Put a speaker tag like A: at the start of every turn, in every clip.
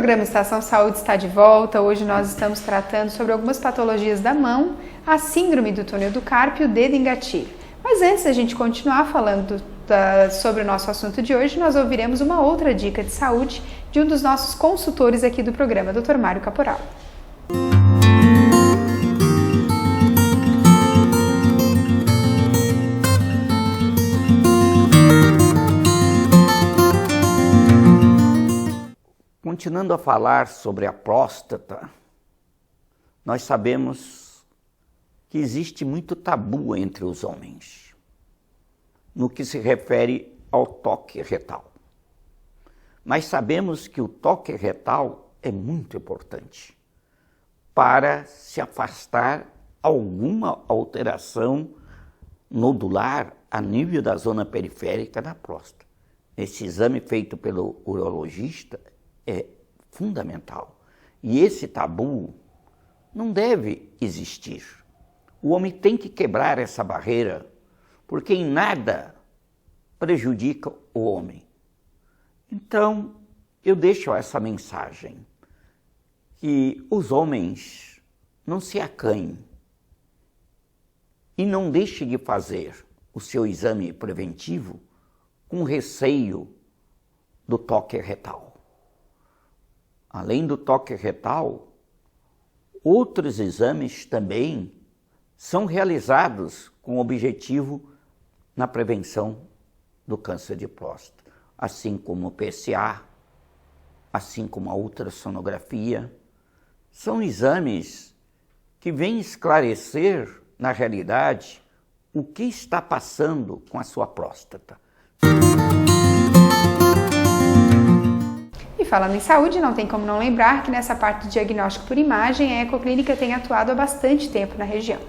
A: programa Estação Saúde está de volta. Hoje nós estamos tratando sobre algumas patologias da mão, a síndrome do túnel do carpo e o dedo engatilho. Mas antes da gente continuar falando sobre o nosso assunto de hoje, nós ouviremos uma outra dica de saúde de um dos nossos consultores aqui do programa, Dr. Mário Caporal.
B: Continuando a falar sobre a próstata, nós sabemos que existe muito tabu entre os homens no que se refere ao toque retal. Mas sabemos que o toque retal é muito importante para se afastar alguma alteração nodular a nível da zona periférica da próstata. Esse exame feito pelo urologista é fundamental. E esse tabu não deve existir. O homem tem que quebrar essa barreira, porque em nada prejudica o homem. Então, eu deixo essa mensagem, que os homens não se acanhem e não deixem de fazer o seu exame preventivo com receio do toque retal. Além do toque retal, outros exames também são realizados com objetivo na prevenção do câncer de próstata, assim como o PSA, assim como a ultrassonografia. São exames que vêm esclarecer, na realidade, o que está passando com a sua próstata.
A: E falando em saúde, não tem como não lembrar que nessa parte de diagnóstico por imagem, a Ecoclínica tem atuado há bastante tempo na região.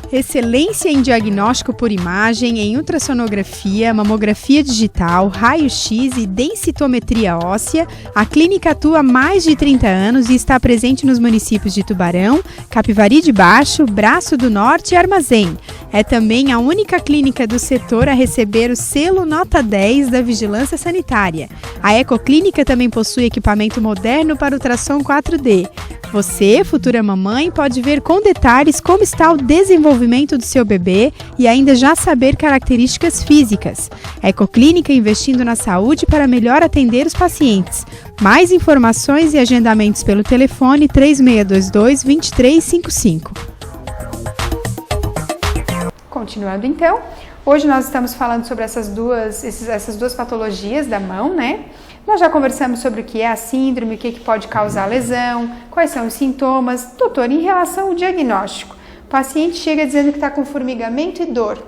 C: Excelência em diagnóstico por imagem, em ultrassonografia, mamografia digital, raio-x e densitometria óssea, a clínica atua há mais de 30 anos e está presente nos municípios de Tubarão, Capivari de Baixo, Braço do Norte e Armazém. É também a única clínica do setor a receber o selo Nota 10 da Vigilância Sanitária. A Ecoclínica também possui equipamento moderno para ultrassom 4D. Você, futura mamãe, pode ver com detalhes como está o desenvolvimento do seu bebê e ainda já saber características físicas. Ecoclínica investindo na saúde para melhor atender os pacientes. Mais informações e agendamentos pelo telefone 3622-2355.
A: Continuando então, hoje nós estamos falando sobre essas duas patologias da mão, né? Nós já conversamos sobre o que é a síndrome, o que pode causar lesão, quais são os sintomas. Doutor, em relação ao diagnóstico, o paciente chega dizendo que está com formigamento e dor.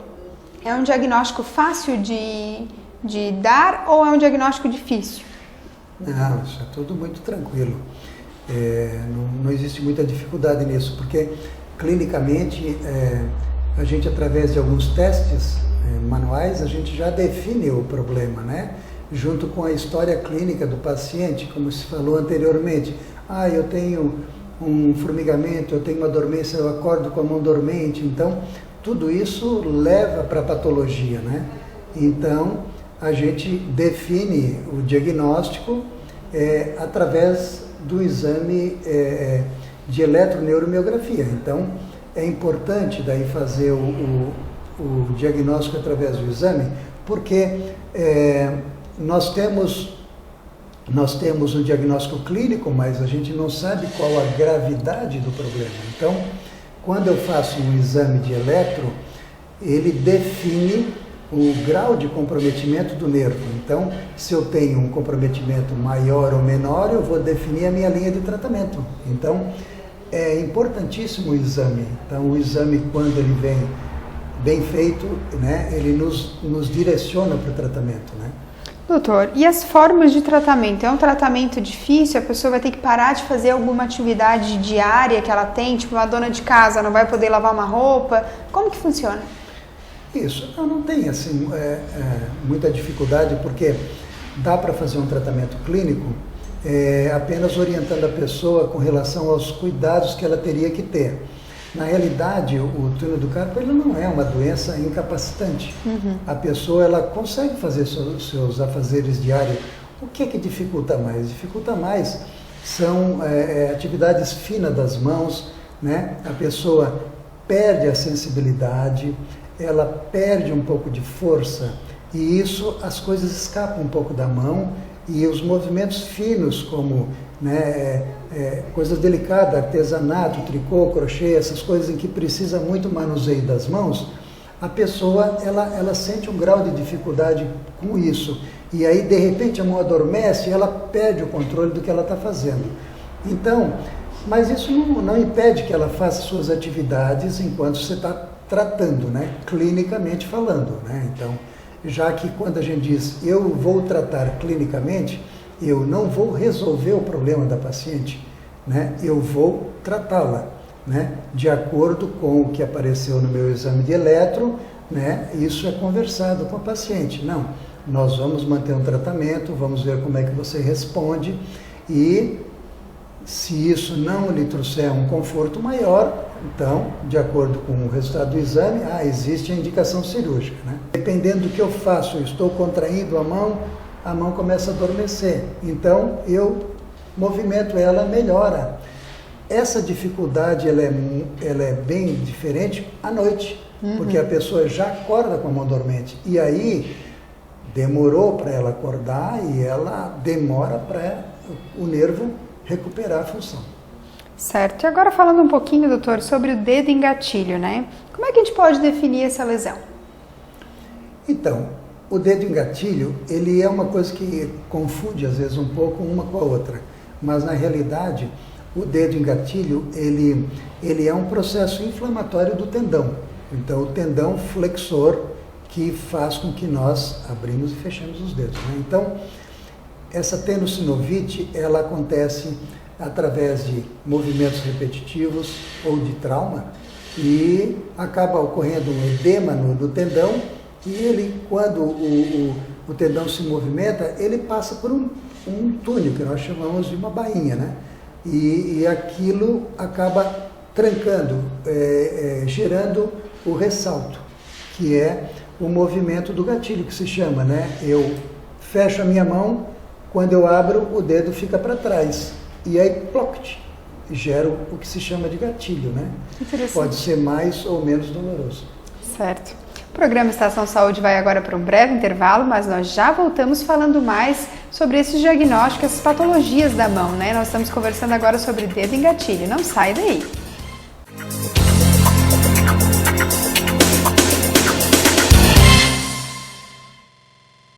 A: É um diagnóstico fácil de dar ou é um diagnóstico difícil?
D: Não, isso é tudo muito tranquilo. Não existe muita dificuldade nisso, porque clinicamente a gente, através de alguns testes manuais, a gente já define o problema, né? Junto com a história clínica do paciente, como se falou anteriormente. Eu tenho um formigamento, eu tenho uma dormência, eu acordo com a mão dormente. Então, tudo isso leva para a patologia, né? Então, a gente define o diagnóstico através do exame de eletroneuromiografia. Então, é importante daí fazer o diagnóstico através do exame, porque nós temos um diagnóstico clínico, mas a gente não sabe qual a gravidade do problema. Então, quando eu faço um exame de eletro, ele define o grau de comprometimento do nervo. Então, se eu tenho um comprometimento maior ou menor, eu vou definir a minha linha de tratamento. Então, é importantíssimo o exame. Então, o exame, quando ele vem bem feito, né, ele nos direciona para o tratamento, né?
A: Doutor, e as formas de tratamento? É um tratamento difícil? A pessoa vai ter que parar de fazer alguma atividade diária que ela tem? Tipo, uma dona de casa não vai poder lavar uma roupa? Como que funciona?
D: Isso, não tem assim, muita dificuldade, porque dá para fazer um tratamento clínico apenas orientando a pessoa com relação aos cuidados que ela teria que ter. Na realidade, o túnel do carpo ele não é uma doença incapacitante. A pessoa ela consegue fazer seus afazeres diários. O que dificulta mais? Dificulta mais são atividades finas das mãos, né? A pessoa perde a sensibilidade, ela perde um pouco de força e isso, as coisas escapam um pouco da mão e os movimentos finos como, né, coisas delicadas, artesanato, tricô, crochê, essas coisas em que precisa muito manuseio das mãos, a pessoa ela sente um grau de dificuldade com isso. E aí, de repente, a mão adormece e ela perde o controle do que ela está fazendo. Então, mas isso não impede que ela faça suas atividades enquanto você está tratando, né? Clinicamente falando, né? Então, já que quando a gente diz eu vou tratar clinicamente, eu não vou resolver o problema da paciente, né? Eu vou tratá-la, né? De acordo com o que apareceu no meu exame de eletro, né? Isso é conversado com a paciente. Não, nós vamos manter um tratamento, vamos ver como é que você responde e se isso não lhe trouxer um conforto maior, então, de acordo com o resultado do exame, existe a indicação cirúrgica, né? Dependendo do que eu faço, eu estou contraindo a mão começa a adormecer. Então, eu movimento ela, melhora. Essa dificuldade, ela é bem diferente à noite, porque a pessoa já acorda com a mão dormente. E aí, demorou para ela acordar e ela demora para o nervo recuperar a função.
A: Certo. E agora falando um pouquinho, doutor, sobre o dedo em gatilho, né? Como é que a gente pode definir essa lesão?
D: Então, o dedo em gatilho, ele é uma coisa que confunde às vezes um pouco uma com a outra, mas na realidade, o dedo em gatilho, ele é um processo inflamatório do tendão. Então, o tendão flexor que faz com que nós abrimos e fechemos os dedos, né? Então, essa tenossinovite, ela acontece através de movimentos repetitivos ou de trauma e acaba ocorrendo um edema no tendão e ele, quando o tendão se movimenta, ele passa por um túnel que nós chamamos de uma bainha, né? E aquilo acaba trancando, gerando o ressalto, que é o movimento do gatilho, que se chama, né? Eu fecho a minha mão, quando eu abro, o dedo fica para trás. E aí, ploct, gera o que se chama de gatilho, né? Pode ser mais ou menos doloroso.
A: Certo. O programa Estação Saúde vai agora para um breve intervalo, mas nós já voltamos falando mais sobre esses diagnósticos, essas patologias da mão, né? Nós estamos conversando agora sobre dedo em gatilho. Não sai daí.